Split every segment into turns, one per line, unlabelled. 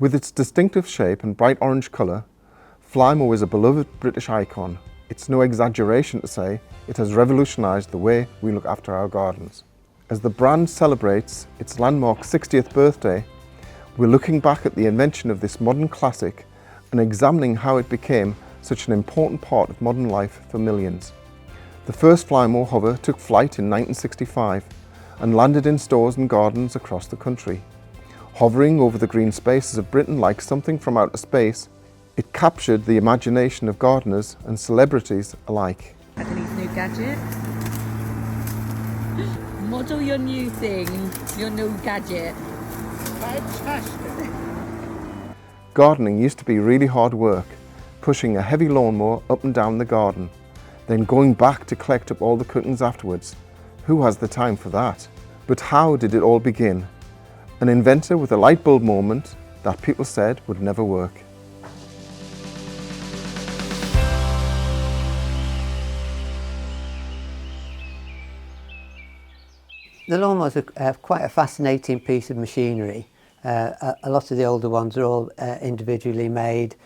With its distinctive shape and bright orange colour, Flymo is a beloved British icon. It's no exaggeration to say it has revolutionised the way we look after our gardens. As the brand celebrates its landmark 60th birthday, we're looking back at the invention of this modern classic and examining how it became such an important part of modern life for millions. The first Flymo hover took flight in 1965 and landed in stores and gardens across the country. Hovering over the green spaces of Britain like something from outer space, it captured the imagination of gardeners and celebrities alike.
Adelie's new gadget. Model your new thing, your new gadget.
Fantastic!
Gardening used to be really hard work, pushing a heavy lawnmower up and down the garden, then going back to collect up all the cuttings afterwards. Who has the time for that? But how did it all begin? An inventor with a light bulb moment that people said would never work.
The lawnmowers are quite a fascinating piece of machinery. A lot of the older ones are all individually made,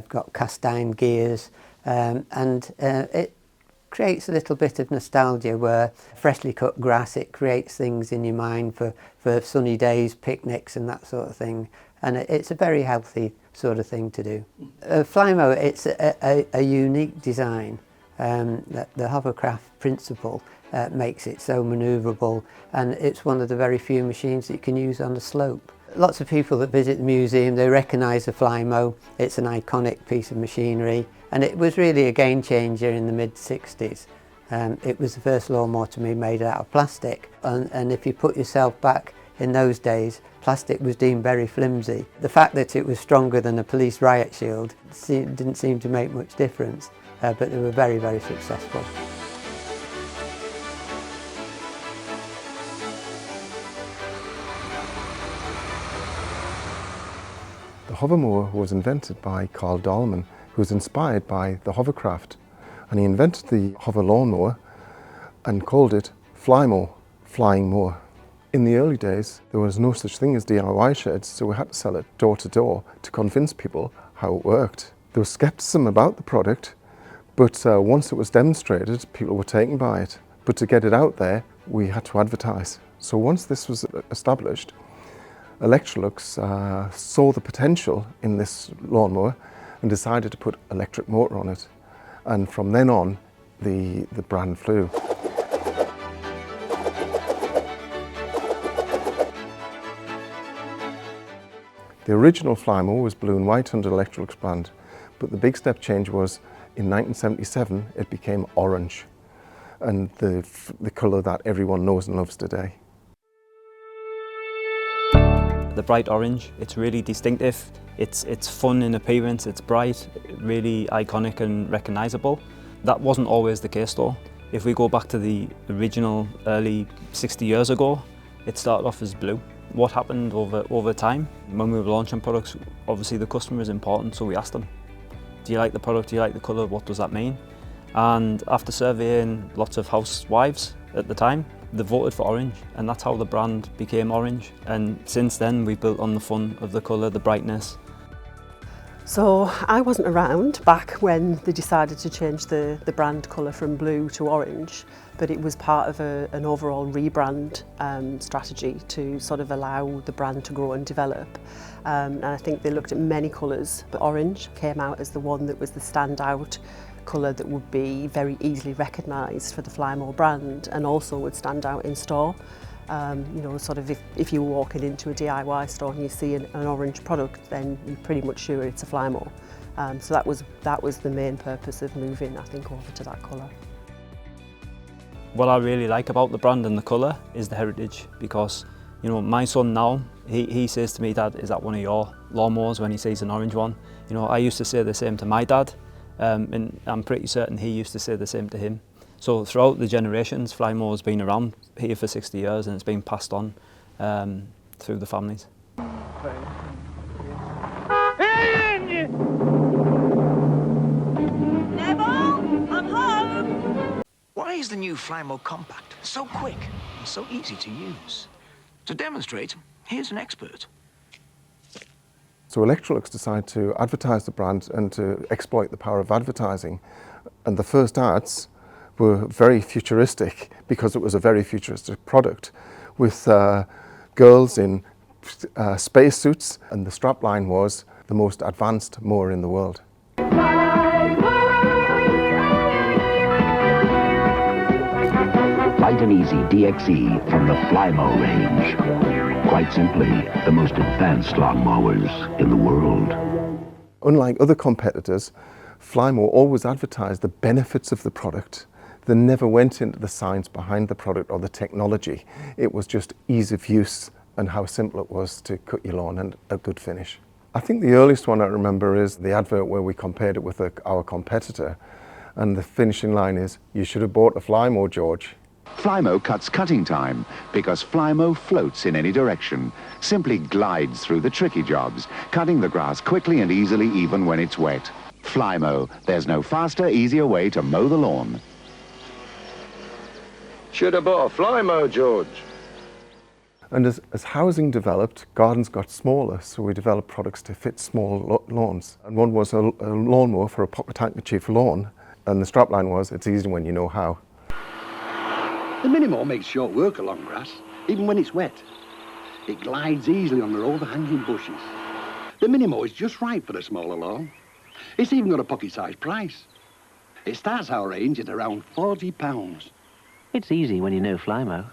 got cast iron gears, and it creates a little bit of nostalgia where freshly cut grass, it creates things in your mind for sunny days, picnics and that sort of thing. And it's a very healthy sort of thing to do. Flymo, it's a unique design. The hovercraft principle makes it so manoeuvrable, and it's one of the very few machines that you can use on the slope. Lots of people that visit the museum, they recognise the Flymo. It's an iconic piece of machinery, and it was really a game changer in the mid-60s. It was the first lawnmower to be made out of plastic, and if you put yourself back in those days, plastic was deemed very flimsy. The fact that it was stronger than a police riot shield didn't seem to make much difference, but they were very, very successful.
The hovermower was invented by Carl Dahlman, who was inspired by the hovercraft, and he invented the hover lawnmower and called it Flymo, flying mower. In the early days, there was no such thing as DIY sheds, so we had to sell it door to door to convince people how it worked. There was skepticism about the product, but once it was demonstrated, people were taken by it. But to get it out there, we had to advertise. So once this was established, Electrolux saw the potential in this lawnmower and decided to put electric motor on it. And from then on, the brand flew. The original Flymo was blue and white under Electrolux brand, but the big step change was in 1977 it became orange, and the colour that everyone knows and loves today.
The bright orange, it's really distinctive, it's fun in appearance, it's bright, really iconic and recognisable. That wasn't always the case though. If we go back to the original early 60 years ago, it started off as blue. What happened over time, when we were launching products, obviously the customer is important, so we asked them, do you like the product, do you like the colour, what does that mean? And after surveying lots of housewives at the time, they voted for orange, and that's how the brand became orange. And since then, we built on the fun of the colour, the brightness.
So I wasn't around back when they decided to change the brand colour from blue to orange, but it was part of an overall rebrand strategy to sort of allow the brand to grow and develop. And I think they looked at many colours, but orange came out as the one that was the standout colour that would be very easily recognised for the Flymo brand and also would stand out in store. You know, sort of if you're walking into a DIY store and you see an orange product, then you're pretty much sure it's a Flymo. So that was the main purpose of moving, I think, over to that colour.
What I really like about the brand and the colour is the heritage, because you know, my son now, he says to me, Dad, is that one of your lawnmowers, when he sees an orange one? You know, I used to say the same to my dad, and I'm pretty certain he used to say the same to him. So throughout the generations, Flymo has been around here for 60 years and it's been passed on through the families.
Why is the new Flymo compact so quick and so easy to use? To demonstrate, here's an expert.
So Electrolux decided to advertise the brand and to exploit the power of advertising. And the first ads were very futuristic because it was a very futuristic product with girls in spacesuits, and the strapline was the most advanced mower in the world.
Light and easy DXE from the Flymo range. Quite simply, the most advanced lawnmowers in the world.
Unlike other competitors, Flymo always advertised the benefits of the product. They never went into the science behind the product or the technology. It was just ease of use and how simple it was to cut your lawn and a good finish. I think the earliest one I remember is the advert where we compared it with our competitor. And the finishing line is, "You should have bought a Flymo, George."
Flymo cuts cutting time because Flymo floats in any direction, simply glides through the tricky jobs, cutting the grass quickly and easily even when it's wet. Flymo, there's no faster, easier way to mow the lawn.
Should have bought a Flymo, George.
And as housing developed, gardens got smaller, so we developed products to fit small lawns. And one was a lawnmower for a pocket handkerchief lawn, and the strapline was, "It's easy when you know how."
The Minimo makes short work of long grass, even when it's wet. It glides easily under overhanging bushes. The Minimo is just right for a smaller lawn. It's even got a pocket-sized price. It starts our range at around £40.
It's easy when you know Flymo.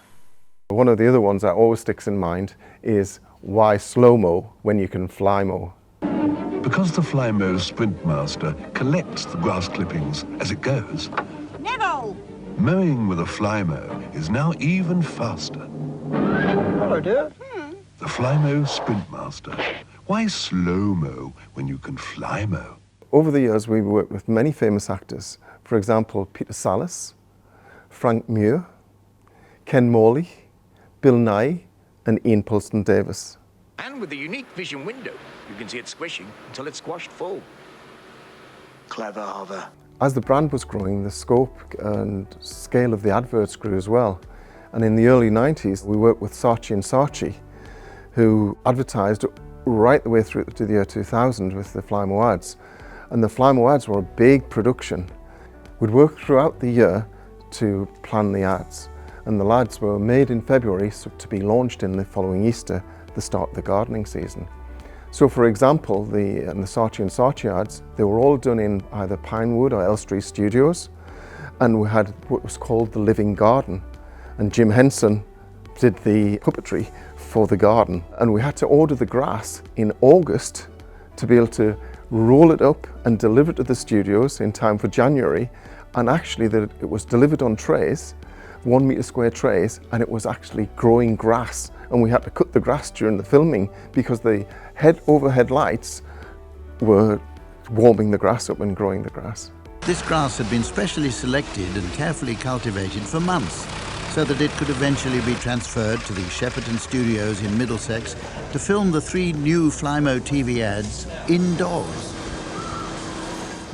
One of the other ones that always sticks in mind is, why slow-mo when you can fly-mo?
Because the Flymo Sprintmaster collects the grass clippings as it goes.
Neville!
Mowing with a Flymo is now even faster.
Hello, dear.
The Flymo Sprintmaster. Why slow-mo when you can Flymo?
Over the years, we worked with many famous actors. For example, Peter Sallis, Frank Muir, Ken Morley, Bill Nye, and Ian Pulston Davis.
And with the unique vision window, you can see it squishing until it's squashed full. Clever, Hover.
As the brand was growing, the scope and scale of the adverts grew as well. And in the early 90s, we worked with Saatchi & Saatchi, who advertised right the way through to the year 2000 with the Flymo ads. And the Flymo ads were a big production. We'd work throughout the year to plan the ads. And the ads were made in February so to be launched in the following Easter, the start of the gardening season. So for example, the Saatchi & Saatchi ads, they were all done in either Pinewood or Elstree studios. And we had what was called the Living Garden. And Jim Henson did the puppetry for the garden. And we had to order the grass in August to be able to roll it up and deliver it to the studios in time for January. And actually it was delivered on trays, 1 metre square trays, and it was actually growing grass. And we had to cut the grass during the filming because the overhead lights were warming the grass up and growing the grass.
This grass had been specially selected and carefully cultivated for months so that it could eventually be transferred to the Shepperton Studios in Middlesex to film the 3 new Flymo TV ads indoors.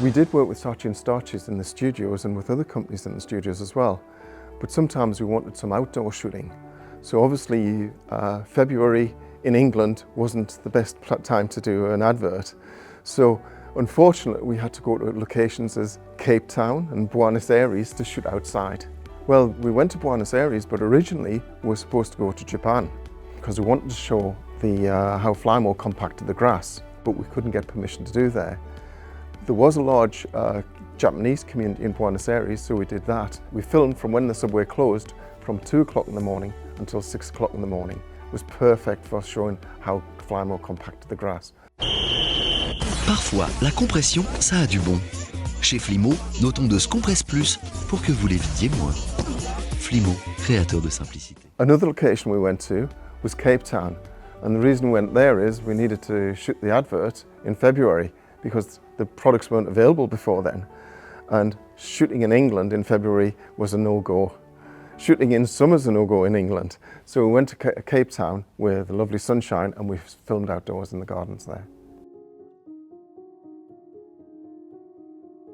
We did work with Saatchi & Saatchi's in the studios and with other companies in the studios as well, but sometimes we wanted some outdoor shooting. So obviously February in England wasn't the best time to do an advert. So unfortunately we had to go to locations as Cape Town and Buenos Aires to shoot outside. Well, we went to Buenos Aires, but originally we were supposed to go to Japan because we wanted to show how Flymo compacted the grass, but we couldn't get permission to do there. There was a large Japanese community in Buenos Aires, so we did that. We filmed from when the subway closed from 2 o'clock in the morning until 6 o'clock in the morning. It was perfect for showing how Flymo compacted the grass.
Parfois, la compression, ça a du bon. Chez Flymo, nos tondeuse compresse plus pour que vous les vidiez moins. Flymo, créateur de simplicité.
Another location we went to was Cape Town, and the reason we went there is we needed to shoot the advert in February because the products weren't available before then. And shooting in England in February was a no-go. Shooting in summer's a no-go in England. So we went to Cape Town with the lovely sunshine and we filmed outdoors in the gardens there.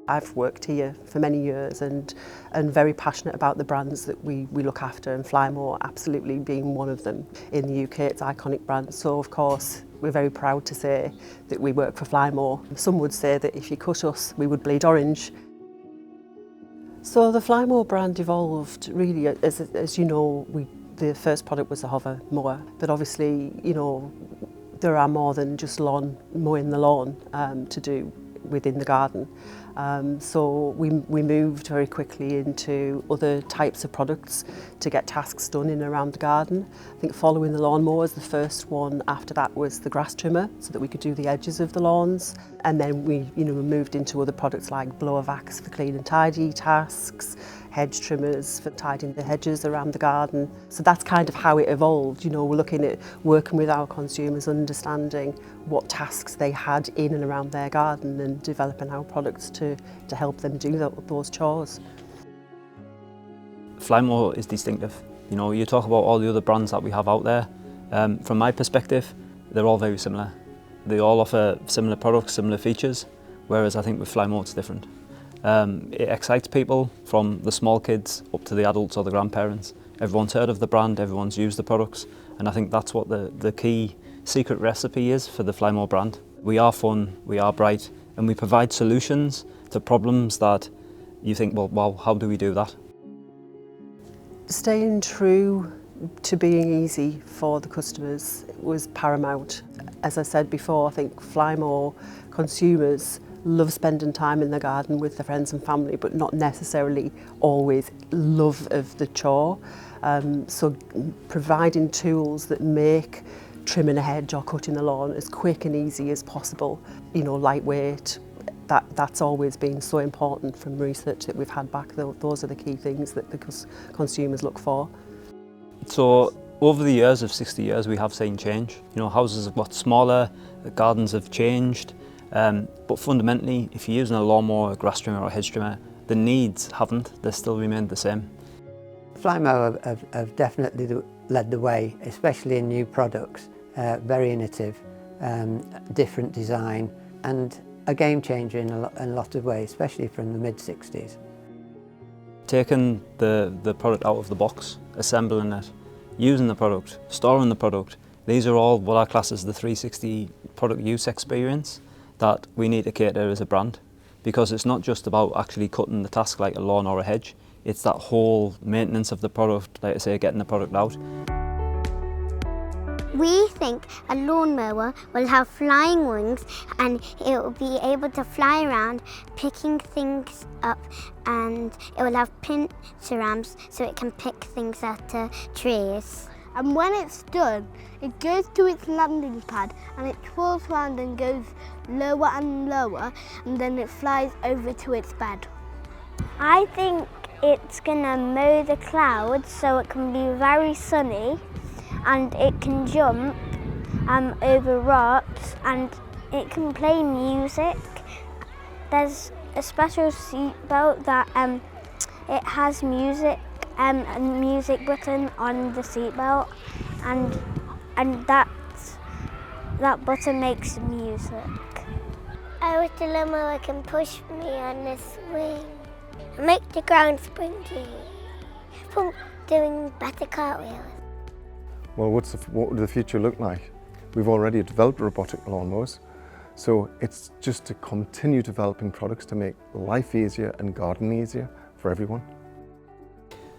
I've worked here for many years and very passionate about the brands that we look after, and Flymo absolutely being one of them. In the UK, it's iconic brands, so of course We're very proud to say that we work for Flymo. Some would say that if you cut us, we would bleed orange. So the Flymo brand evolved really, as you know, the first product was the hover mower, but obviously, you know, there are more than just mowing the lawn to do within the garden. So we moved very quickly into other types of products to get tasks done in and around the garden. I think following the lawnmowers, the first one after that was the grass trimmer, so that we could do the edges of the lawns. And then we moved into other products like blower vacs for clean and tidy tasks, hedge trimmers for tidying the hedges around the garden. So that's kind of how it evolved. You know, we're looking at working with our consumers, understanding what tasks they had in and around their garden and developing our products to help them do those chores.
Flymo is distinctive. You know, you talk about all the other brands that we have out there. From my perspective, they're all very similar. They all offer similar products, similar features, whereas I think with Flymo it's different. It excites people from the small kids up to the adults or the grandparents. Everyone's heard of the brand, everyone's used the products, and I think that's what the key secret recipe is for the Flymo brand. We are fun, we are bright, and we provide solutions to problems that you think, well, how do we do that?
Staying true to being easy for the customers was paramount. As I said before, I think Flymo consumers love spending time in the garden with their friends and family, but not necessarily always love of the chore. So providing tools that make trimming a hedge or cutting the lawn as quick and easy as possible, you know, lightweight, that's always been so important from research that we've had back. Those are the key things that the consumers look for. So over the years of 60 years, we have seen change. You know, houses have got smaller, the gardens have changed, but fundamentally, if you're using a lawnmower, a grass trimmer or a hedge trimmer, the needs haven't, they still remained the same.
Flymo have definitely led the way, especially in new products, very innovative, different design, and a game changer in a lot of ways, especially from the mid-60s.
Taking the product out of the box, assembling it, using the product, storing the product, these are all what I class as the 360 product use experience that we need to cater as a brand, because it's not just about actually cutting the task like a lawn or a hedge, it's that whole maintenance of the product, like I say, getting the product out.
We think a lawnmower will have flying wings and it will be able to fly around picking things up, and it will have pincer ramps so it can pick things out of trees.
And when it's done, it goes to its landing pad and it twirls around and goes lower and lower, and then it flies over to its bed.
I think it's gonna mow the clouds so it can be very sunny, and it can jump over rocks, and it can play music. There's a special seat belt that it has music, a music button on the seat belt, and that button makes music. I wish the lawnmower can push me on the swing, make the ground springy, from doing better cartwheels.
Well, what would the future look like? We've already developed robotic lawnmowers, so it's just to continue developing products to make life easier and gardening easier for everyone.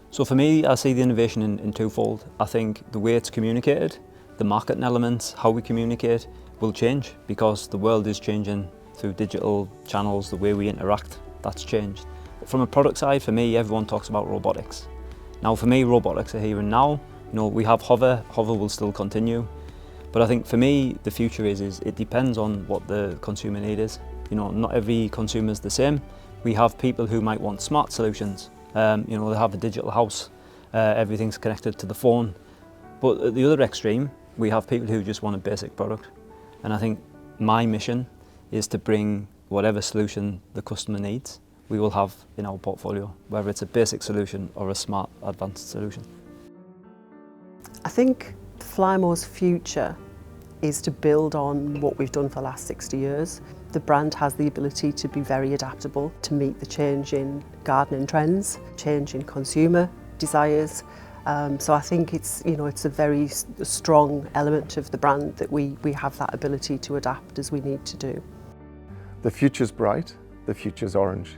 So for me, I see the innovation in twofold. I think the way it's communicated, the marketing elements, how we communicate will change, because the world is changing through digital channels, the way we interact, that's changed. From a product side, for me, everyone talks about robotics. Now for me, robotics are here and now. You know, we have hover will still continue. But I think for me, the future is it depends on what the consumer need is. You know, not every consumer is the same. We have people who might want smart solutions. You know, they have a digital house, everything's connected to the phone. But at the other extreme, we have people who just want a basic product. And I think my mission is to bring whatever solution the customer needs, we will have in our portfolio, whether it's a basic solution or a smart advanced solution.
I think Flymo's future is to build on what we've done for the last 60 years. The brand has the ability to be very adaptable to meet the change in gardening trends, change in consumer desires, So I think it's, it's a very strong element of the brand that we have that ability to adapt as we need to do.
The future's bright, the future's orange.